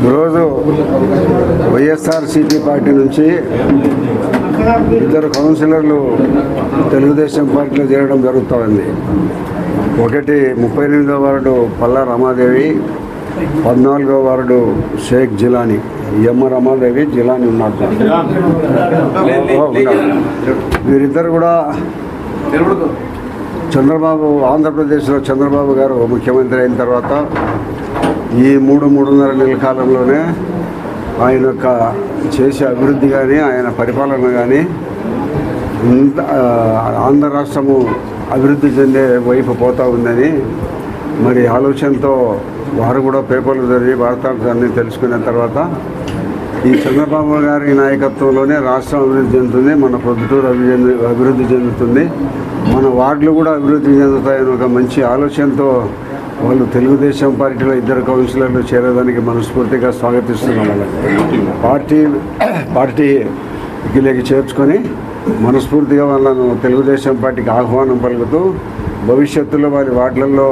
ఈరోజు వైఎస్ఆర్సీపీ పార్టీ నుంచి ఇద్దరు కౌన్సిలర్లు తెలుగుదేశం పార్టీలో చేరడం జరుగుతోంది. ఒకటి 38వ వార్డు పల్లా రమాదేవి, 14వ వార్డు షేక్ జిలానీ. ఎమ్మ రమాదేవి, జిలానీ ఉన్నారు. వీరిద్దరు కూడా చంద్రబాబు, ఆంధ్రప్రదేశ్లో చంద్రబాబు గారు ముఖ్యమంత్రి అయిన తర్వాత ఈ 3-3.5 నెలల కాలంలోనే ఆయన యొక్క చేసే అభివృద్ధి కానీ, ఆయన పరిపాలన కానీ ఆంధ్ర రాష్ట్రము అభివృద్ధి చెందే వైపు పోతూ ఉందని మరి ఆలోచనతో వారు కూడా పేపర్లు చదివి వార్తాంశాన్ని తెలుసుకున్న తర్వాత ఈ చంద్రబాబు గారి నాయకత్వంలోనే రాష్ట్రం అభివృద్ధి చెందుతుంది, మన ప్రొద్దుటూరు అభివృద్ధి చెందుతుంది, మన వార్డులు కూడా అభివృద్ధి చెందుతాయని ఒక మంచి ఆలోచనతో వాళ్ళు తెలుగుదేశం పార్టీలో ఇద్దరు కౌన్సిలర్లు చేరేదానికి మనస్ఫూర్తిగా స్వాగతిస్తున్నాం. వాళ్ళకి పార్టీకి చేర్చుకొని మనస్ఫూర్తిగా వాళ్ళను తెలుగుదేశం పార్టీకి ఆహ్వానం పలుకుతూ భవిష్యత్తులో వారి వార్డులలో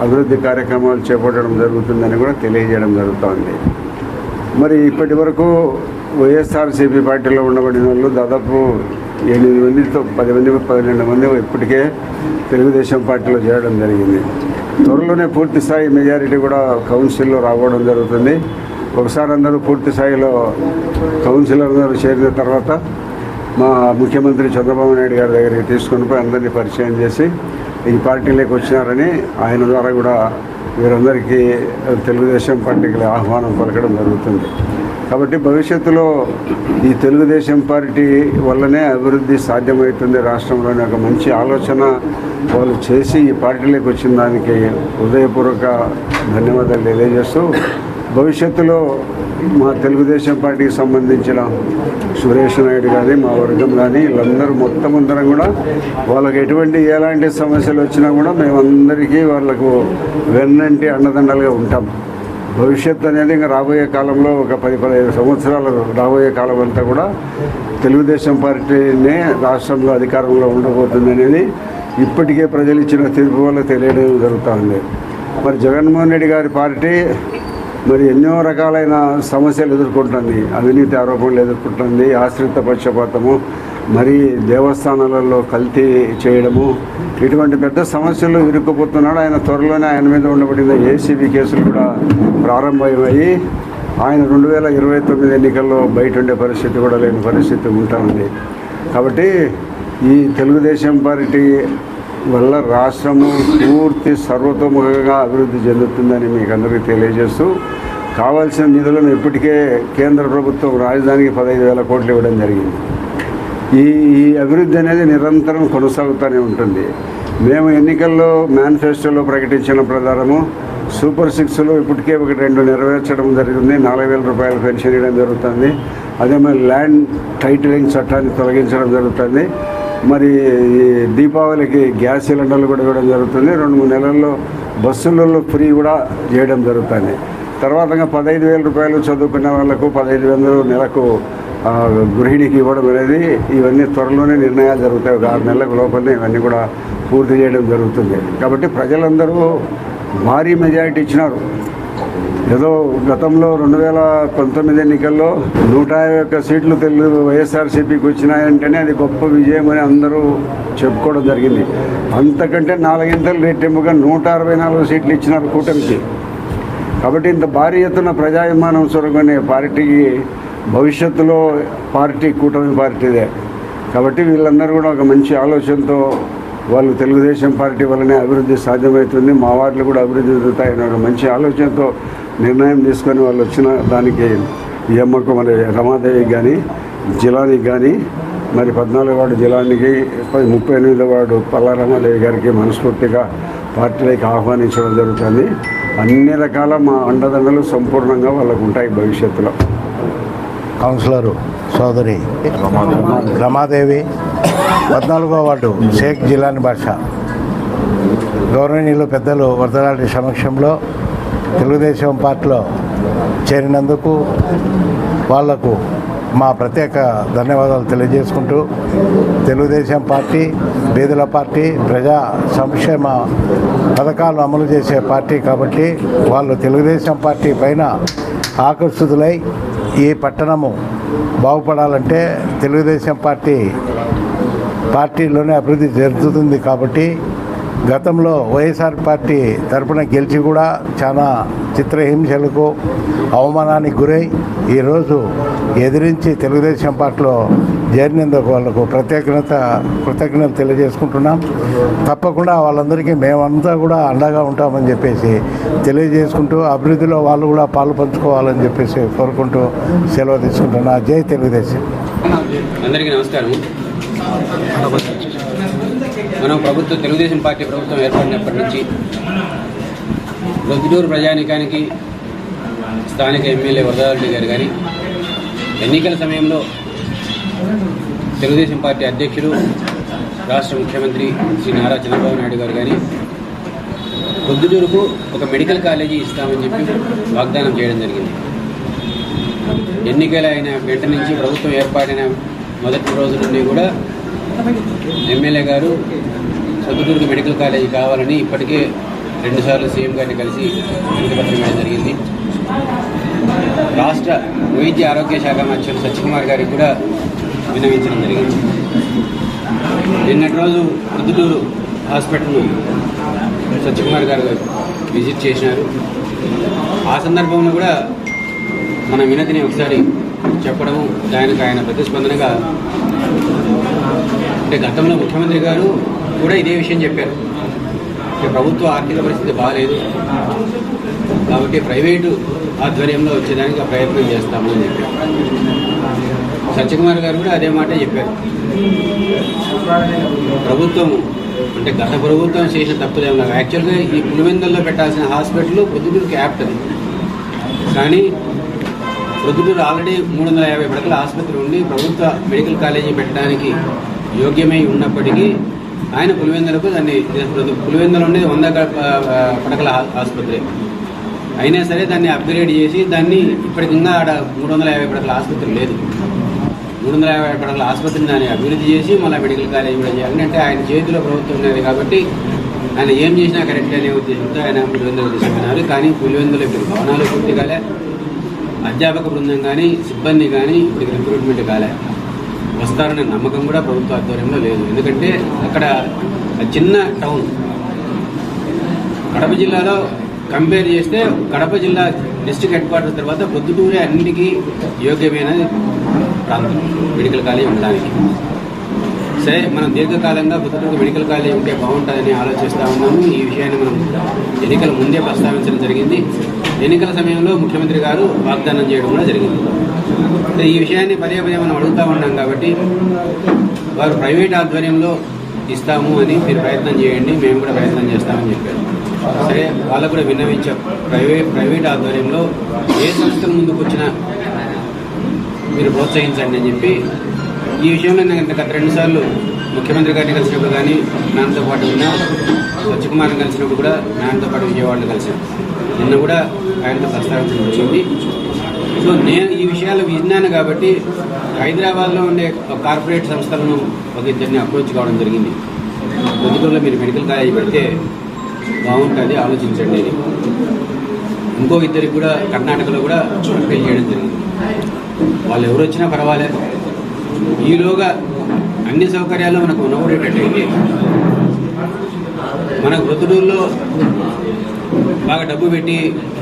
అభివృద్ధి కార్యక్రమాలు చేపట్టడం జరుగుతుందని కూడా తెలియజేయడం జరుగుతోంది. మరి ఇప్పటి వరకు వైఎస్ఆర్సీపీ పార్టీలో ఉండబడిన వాళ్ళు దాదాపు 8 మందితో 10 మంది 12 మంది ఇప్పటికే తెలుగుదేశం పార్టీలో చేరడం జరిగింది. త్వరలోనే పూర్తి స్థాయి మెజారిటీ కూడా కౌన్సిల్లో రావడం జరుగుతుంది. ఒకసారి అందరూ పూర్తి స్థాయిలో కౌన్సిలర్ అందరూ చేరిన తర్వాత మా ముఖ్యమంత్రి చంద్రబాబు నాయుడు గారి దగ్గరికి తీసుకొని పోయి అందరినీ పరిచయం చేసి ఈ పార్టీలోకి వచ్చినారని ఆయన ద్వారా కూడా వీరందరికీ తెలుగుదేశం పార్టీకి ఆహ్వానం పలకడం జరుగుతుంది. కాబట్టి భవిష్యత్తులో ఈ తెలుగుదేశం పార్టీ వల్లనే అభివృద్ధి సాధ్యమవుతుంది రాష్ట్రంలోని ఒక మంచి ఆలోచన వాళ్ళు చేసి ఈ పార్టీలోకి వచ్చిన దానికి హృదయపూర్వక ధన్యవాదాలు తెలియజేస్తూ భవిష్యత్తులో మా తెలుగుదేశం పార్టీకి సంబంధించిన సురేష్ నాయుడు కానీ, మా వర్గం కానీ, వీళ్ళందరూ మొత్తం అందరం కూడా వాళ్ళకి ఎలాంటి సమస్యలు వచ్చినా కూడా మేమందరికీ వాళ్ళకు వెన్నంటి అండదండలుగా ఉంటాం. భవిష్యత్తు అనేది ఇంకా రాబోయే కాలంలో ఒక 10-15 సంవత్సరాలు రాబోయే కాలం అంతా కూడా తెలుగుదేశం పార్టీనే రాష్ట్రంలో అధికారంలో ఉండబోతుంది అనేది ఇప్పటికే ప్రజలు ఇచ్చిన తీర్పు వల్ల తెలియడం జరుగుతుంది. మరి జగన్మోహన్ రెడ్డి గారి పార్టీ మరి ఎన్నో రకాలైన సమస్యలు ఎదుర్కొంటుంది, అవినీతి ఆరోపణలు ఎదుర్కొంటుంది, ఆశ్రిత పక్షపాతము, మరి దేవస్థానాలలో కల్తీ చేయడము, ఇటువంటి పెద్ద సమస్యలు ఇరుక్కుపోతున్నాడు. ఆయన త్వరలోనే ఆయన మీద ఉండబడిన ఏసీబీ కేసులు కూడా ప్రారంభమయ్యి ఆయన 2029 ఎన్నికల్లో బయట ఉండే పరిస్థితి కూడా లేని పరిస్థితి ఉంటుంది. కాబట్టి ఈ తెలుగుదేశం పార్టీ వల్ల రాష్ట్రము పూర్తి సర్వతోముఖంగా అభివృద్ధి చెందుతుందని మీకు అందరికీ తెలియజేస్తూ కావాల్సిన నిధులను ఇప్పటికే కేంద్ర ప్రభుత్వం రాజధానికి 15,000 కోట్లు ఇవ్వడం జరిగింది. ఈ అభివృద్ధి అనేది నిరంతరం కొనసాగుతూనే ఉంటుంది. మేము ఎన్నికల్లో మేనిఫెస్టోలో ప్రకటించిన ప్రకారము సూపర్ 6లో ఇప్పటికే 1-2 నెరవేర్చడం జరిగింది. 4,000 రూపాయలు పెన్షన్ ఇవ్వడం జరుగుతుంది. అదే మరి ల్యాండ్ టైటిలింగ్ చట్టాన్ని తొలగించడం జరుగుతుంది. మరి దీపావళికి గ్యాస్ సిలిండర్లు కూడా ఇవ్వడం జరుగుతుంది. 2-3 నెలల్లో బస్సులలో ఫ్రీ కూడా చేయడం జరుగుతుంది. తర్వాత 15,000 రూపాయలు చదువుకున్న వాళ్ళకు 15,000 నెలకు గృహిణికి ఇవ్వడం అనేది ఇవన్నీ త్వరలోనే నిర్ణయాలు జరుగుతాయి. 6 నెలలకు లోపలనే ఇవన్నీ కూడా పూర్తి చేయడం జరుగుతుంది. కాబట్టి ప్రజలందరూ భారీ మెజారిటీ ఇచ్చినారు. ఏదో గతంలో 2019 ఎన్నికల్లో 151 సీట్లు వైఎస్ఆర్సీపీకి వచ్చినాయంటేనే అది గొప్ప విజయం అని అందరూ చెప్పుకోవడం జరిగింది. అంతకంటే 4 ఇంతలు రెట్టింపుగా 164 సీట్లు ఇచ్చినారు కూటమికి. కాబట్టి ఇంత భారీ ఎత్తున ప్రజాభిమానం సొరగొనే పార్టీకి భవిష్యత్తులో కూటమి పార్టీదే. కాబట్టి వీళ్ళందరూ కూడా ఒక మంచి ఆలోచనతో వాళ్ళు తెలుగుదేశం పార్టీ వల్లనే అభివృద్ధి సాధ్యమవుతుంది, మా వార్డులు కూడా అభివృద్ధి జరుగుతాయని ఒక మంచి ఆలోచనతో నిర్ణయం తీసుకొని వాళ్ళు వచ్చిన దానికి ఈ అమ్మకు మరి రమాదేవికి కానీ, జిలానీకి కానీ, మరి 14వ వార్డు జిలానీకి, 38వ వార్డు పల్లా రమాదేవి గారికి మనస్ఫూర్తిగా పార్టీలోకి ఆహ్వానించడం జరుగుతుంది. అన్ని రకాల మా అండదండలు సంపూర్ణంగా వాళ్ళకు ఉంటాయి భవిష్యత్తులో. కౌన్సిలరు సోదరి రమాదేవి, 14వ వార్డు షేక్ జిలానీ బాషా, గౌరవనీయులు పెద్దలు వరదలాంటి సమక్షంలో తెలుగుదేశం పార్టీలో చేరినందుకు వాళ్లకు మా ప్రత్యేక ధన్యవాదాలు తెలియజేసుకుంటూ, తెలుగుదేశం పార్టీ బీదల పార్టీ, ప్రజా సంక్షేమ పథకాలు అమలు చేసే పార్టీ కాబట్టి వాళ్ళు తెలుగుదేశం పార్టీ పైన ఆకర్షితులై ఈ పట్టణము బాగుపడాలంటే తెలుగుదేశం పార్టీలోనే అభివృద్ధి జరుగుతుంది కాబట్టి గతంలో వైఎస్ఆర్ పార్టీ తరపున గెలిచి కూడా చాలా చిత్రహింసలకు అవమానానికి గురై ఈరోజు ఎదిరించి తెలుగుదేశం పార్టీలో చేరినందుకు వాళ్ళకు కృతజ్ఞతలు తెలియజేసుకుంటున్నాం. తప్పకుండా వాళ్ళందరికీ మేమంతా కూడా అండగా ఉంటామని చెప్పేసి తెలియజేసుకుంటూ, అభివృద్ధిలో వాళ్ళు కూడా పాలు పంచుకోవాలని చెప్పేసి కోరుకుంటూ సెలవు తీసుకుంటున్నా. జై తెలుగుదేశం. అందరికీ నమస్కారం. మనం తెలుగుదేశం పార్టీ ప్రభుత్వం ఏర్పడినప్పటి నుంచి ప్రొద్దుటూరు ప్రజానీకానికి స్థానిక ఎమ్మెల్యే వరదారెడ్డి గారు కానీ, ఎన్నికల సమయంలో తెలుగుదేశం పార్టీ అధ్యక్షుడు రాష్ట్ర ముఖ్యమంత్రి శ్రీ నారా చంద్రబాబు నాయుడు గారు కానీ ప్రొద్దుటూరుకు ఒక మెడికల్ కాలేజీ ఇస్తామని చెప్పి వాగ్దానం చేయడం జరిగింది. ఎన్నికల అయిన వెంట నుంచి ప్రభుత్వం ఏర్పాటైన మొదటి రోజు నుండి కూడా ఎమ్మెల్యే గారు ప్రొద్దుటూరుకు మెడికల్ కాలేజీ కావాలని ఇప్పటికే 2 సార్లు సీఎం గారిని కలిసి వినతిపత్రం ఇవ్వడం జరిగింది. రాష్ట్ర వైద్య ఆరోగ్య శాఖ మంత్రి సత్యకుమార్ గారికి కూడా విన్నవించడం జరిగింది. నిన్నటి రోజు ప్రొద్దుటూరు హాస్పిటల్ను సత్యకుమార్ గారు విజిట్ చేసినారు. ఆ సందర్భంలో కూడా మన వినతిని ఒకసారి చెప్పడము, దానికి ఆయన ప్రతిస్పందనగా అంటే గతంలో ముఖ్యమంత్రి గారు కూడా ఇదే విషయం చెప్పారు. ప్రభుత్వ ఆర్థిక పరిస్థితి బాగాలేదు కాబట్టి ప్రైవేటు ఆధ్వర్యంలో వచ్చేదానికి ప్రయత్నం చేస్తాము అని చెప్పారు. సత్యకుమార్ గారు కూడా అదే మాట చెప్పారు. ప్రభుత్వం అంటే గత ప్రభుత్వం చేసిన తప్పుదేమో, యాక్చువల్గా ఈ పులివెందుల్లో పెట్టాల్సిన హాస్పిటల్ ప్రొద్దుటూరుకి యాప్ట్ అది. కానీ ప్రొద్దుటూరు ఆల్రెడీ 350 పడకల ఆసుపత్రి ఉండి ప్రభుత్వ మెడికల్ కాలేజీ పెట్టడానికి యోగ్యమై ఉన్నప్పటికీ ఆయన పులివెందులకు పులివెందులు ఉండేది 100 పడకల ఆసుపత్రి అయినా సరే దాన్ని అప్గ్రేడ్ చేసి దాన్ని ఇప్పటికి ఇంకా ఆడ 350 పడకల ఆసుపత్రి లేదు. 350 పడకల ఆసుపత్రిని దాన్ని అభివృద్ధి చేసి మళ్ళీ మెడికల్ కాలేజీ కూడా చేయాలి. అంటే ఆయన చేతిలో ప్రభుత్వం ఉన్నది కాబట్టి ఆయన ఏం చేసినా కరెక్ట్ అనే ఉద్దేశంతో ఆయన పులివెందులు తీసుకున్నారు. కానీ పులివెందులు ఇప్పుడు భవనాలు పూర్తి కాలే, అధ్యాపక బృందం కానీ సిబ్బంది కానీ ఇప్పటికి రిక్రూట్మెంట్ కాలే, వస్తారనే నమ్మకం కూడా ప్రభుత్వ ఆధ్వర్యంలో లేదు. ఎందుకంటే అక్కడ చిన్న టౌన్, కడప జిల్లాలో కంపేర్ చేస్తే కడప జిల్లా డిస్ట్రిక్ట్ హెడ్ క్వార్టర్ తర్వాత ప్రొద్దుటూరే అన్నిటికీ యోగ్యమైన ప్రాంతం మెడికల్ కాలేజీ ఉండడానికి. సరే, మనం దీర్ఘకాలంగా ప్రొద్దుటూరు మెడికల్ కాలేజీ ఉంటే బాగుంటుందని ఆలోచిస్తూ ఉన్నాము. ఈ విషయాన్ని మనం ఎన్నికల ముందే ప్రస్తావించడం జరిగింది. ఎన్నికల సమయంలో ముఖ్యమంత్రి గారు వాగ్దానం చేయడం కూడా జరిగింది. ఈ విషయాన్ని పదే మనం అడుగుతూ ఉన్నాం కాబట్టి వారు ప్రైవేట్ ఆధ్వర్యంలో ఇస్తాము అని మీరు ప్రయత్నం చేయండి, మేము కూడా ప్రయత్నం చేస్తామని చెప్పారు. సరే, వాళ్ళకు కూడా విన్నవించాం. ప్రైవేట్ ఆధ్వర్యంలో ఏ సంస్థల ముందుకు వచ్చినా మీరు ప్రోత్సహించండి అని చెప్పి ఈ విషయంలో నేను గత 2 సార్లు ముఖ్యమంత్రి గారిని కలిసినప్పుడు కానీ, నాన్నతో పాటు ఉన్న సత్యకుమార్ని కలిసినప్పుడు కూడా నాన్నతో పాటు విజయవాడలో కలిసాను. నిన్న కూడా ఆయనతో ప్రస్తావించడం జరిగింది. సో నేను ఈ విషయాలు విన్నాను కాబట్టి హైదరాబాద్లో ఉండే కార్పొరేట్ సంస్థలను ఒక ఇద్దరిని అప్రోచ్ కావడం జరిగింది. ప్రొద్దుటూరులో మీరు మెడికల్ కాలేజీ పెడితే బాగుంటుంది, ఆలోచించండి అని. ఇంకో ఇద్దరికి కూడా కర్ణాటకలో కూడా అప్పీల్ చేయడం జరిగింది. వాళ్ళు ఎవరు వచ్చినా పర్వాలేదు, ఈలోగా అన్ని సౌకర్యాలు మనకు ఉన్నబడేటట్టయితే మనకు ప్రొద్దుటూరులో బాగా డబ్బు పెట్టి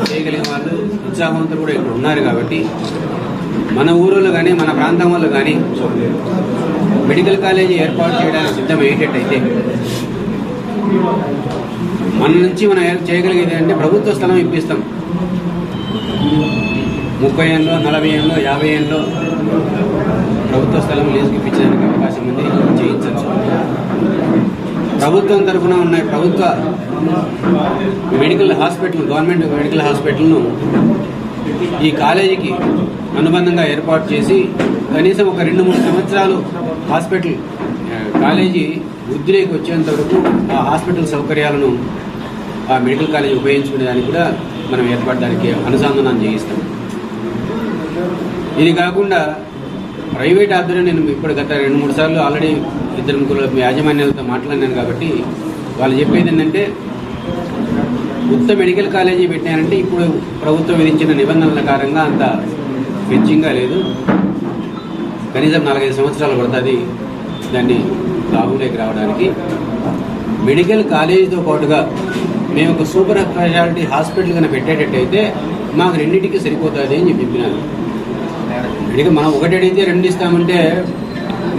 చేయగలిగిన వాళ్ళు ఉత్సాహవంతులు కూడా ఇక్కడ ఉన్నారు కాబట్టి మన ఊరిలో కానీ మన ప్రాంతం వాళ్ళు కానీ మెడికల్ కాలేజీ ఏర్పాటు చేయడానికి సిద్ధమయ్యేటట్టయితే మన నుంచి మనం చేయగలిగేది అంటే ప్రభుత్వ స్థలం ఇప్పిస్తాం. 30 ఏళ్ళలో 40 ఏళ్ళలో 50 ఏళ్ళలో ప్రభుత్వ స్థలం లీజుకి ఇప్పించడానికి అవకాశం ఉంది, చేయించవచ్చు. ప్రభుత్వం తరఫున ఉన్న ప్రభుత్వ మెడికల్ హాస్పిటల్, గవర్నమెంట్ మెడికల్ హాస్పిటల్ను ఈ కాలేజీకి అనుబంధంగా ఏర్పాటు చేసి కనీసం ఒక 2-3 సంవత్సరాలు హాస్పిటల్ కాలేజీ వృద్ధిలోకి వచ్చేంత వరకు ఆ హాస్పిటల్ సౌకర్యాలను ఆ మెడికల్ కాలేజీ ఉపయోగించుకునేదానికి కూడా మనం ఏర్పడడానికి అనుసంధానం చేయిస్తాం. ఇది కాకుండా ప్రైవేట్ ఆధ్వర్యం నేను ఇప్పుడు గత 2-3 సార్లు ఆల్రెడీ 2-3 యాజమాన్యాలతో మాట్లాడినాను కాబట్టి వాళ్ళు చెప్పేది ఏంటంటే ఉత్త మెడికల్ కాలేజీ పెట్టానంటే ఇప్పుడు ప్రభుత్వం విధించిన నిబంధనల ప్రకారంగా అంత ఫెచ్చింగ్గా లేదు, కనీసం 4-5 సంవత్సరాలు పడుతుంది దాన్ని లాభంలోకి రావడానికి. మెడికల్ కాలేజీతో పాటుగా మేము ఒక సూపర్ స్పెషాలిటీ హాస్పిటల్ కనుక పెట్టేటట్టయితే మాకు రెండింటికి సరిపోతుంది అని చెప్పినాను. మెడికల్ మనం ఒకటి అడిగితే 2 ఇస్తామంటే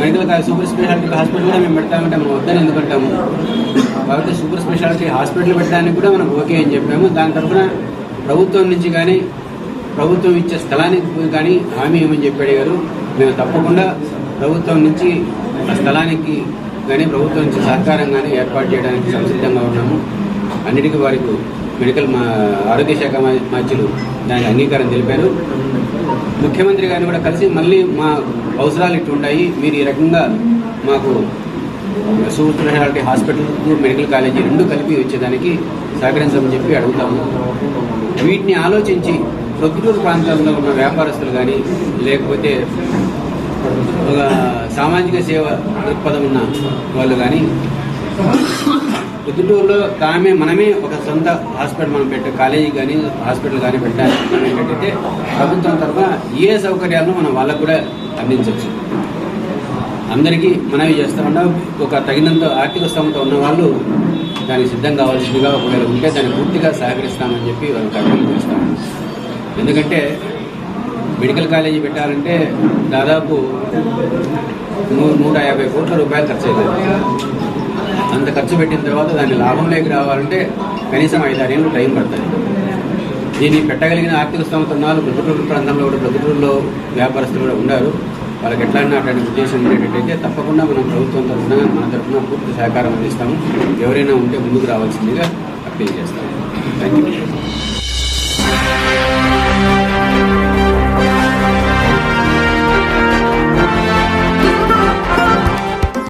మెడికల్ సూపర్ స్పెషాలిటీ హాస్పిటల్ కూడా మేము పెడతామంటే మనం వద్దని ఎందుకంటాము. కాబట్టి సూపర్ స్పెషాలిటీ హాస్పిటల్ పెట్టడానికి కూడా మనం ఓకే అని చెప్పాము. దాని తరఫున ప్రభుత్వం నుంచి కానీ ప్రభుత్వం ఇచ్చే స్థలానికి కానీ హామీ ఏమని చెప్పాడు గారు, మేము తప్పకుండా ప్రభుత్వం నుంచి ఆ స్థలానికి కానీ ప్రభుత్వం నుంచి సహకారం కానీ ఏర్పాటు చేయడానికి సంసిద్ధంగా ఉన్నాము. అన్నిటికీ వారికి మెడికల్ ఆరోగ్య శాఖ మంత్రులు దానికి అంగీకారం తెలిపారు. ముఖ్యమంత్రి గారిని కూడా కలిసి మళ్ళీ మా అవసరాలు ఇట్టు ఉన్నాయి, మీరు ఈ రకంగా మాకు super speciality hospital medical college 2 కలిపి వచ్చేదానికి సహకరించమని చెప్పి అడుగుతాము. వీటిని ఆలోచించి ప్రొద్దుటూరు ప్రాంతాల్లో ఉన్న వ్యాపారస్తులు కానీ లేకపోతే ఒక సామాజిక సేవ దృక్పథం ఉన్న వాళ్ళు కానీ ప్రొద్దుటూరులో మనమే ఒక సొంత హాస్పిటల్ మనం కాలేజీ కానీ హాస్పిటల్ కానీ పెట్టాలంటే ప్రభుత్వం తరఫున ఏ సౌకర్యాలను మనం వాళ్ళకు కూడా అందించవచ్చు. అందరికీ మనవి చేస్తామన్నా ఒక తగినంత ఆర్థిక స్తోమత ఉన్న వాళ్ళు దానికి సిద్ధం కావాల్సిందిగా ఒకవేళ ఉంటే దాన్ని పూర్తిగా సహకరిస్తామని చెప్పి వాళ్ళకి అప్పీల్ చేస్తాము. ఎందుకంటే మెడికల్ కాలేజీ పెట్టాలంటే దాదాపు 150 కోట్ల రూపాయలు ఖర్చు అవుతుంది. అంత ఖర్చు పెట్టిన తర్వాత దాన్ని లాభంలోకి రావాలంటే కనీసం 5-6 ఏళ్ళు టైం పడుతుంది. దీన్ని పెట్టగలిగిన ఆర్థిక స్తోమత ఉన్న వాళ్ళు ప్రొద్దుటూరు ప్రాంతంలో కూడా ప్రొద్దుటూరులో వ్యాపారస్తులు కూడా ఉన్నారు. వాళ్ళకి ఎట్లన్నా అట్లాంటి ఉద్దేశం ఉండేటట్టయితే తప్పకుండా మనం ప్రభుత్వం తరఫున మన తరఫున పూర్తి సహకారం అందిస్తాము. ఎవరైనా ఉంటే ముందుకు రావాల్సిందిగా అప్పీల్ చేస్తాము. Thank you.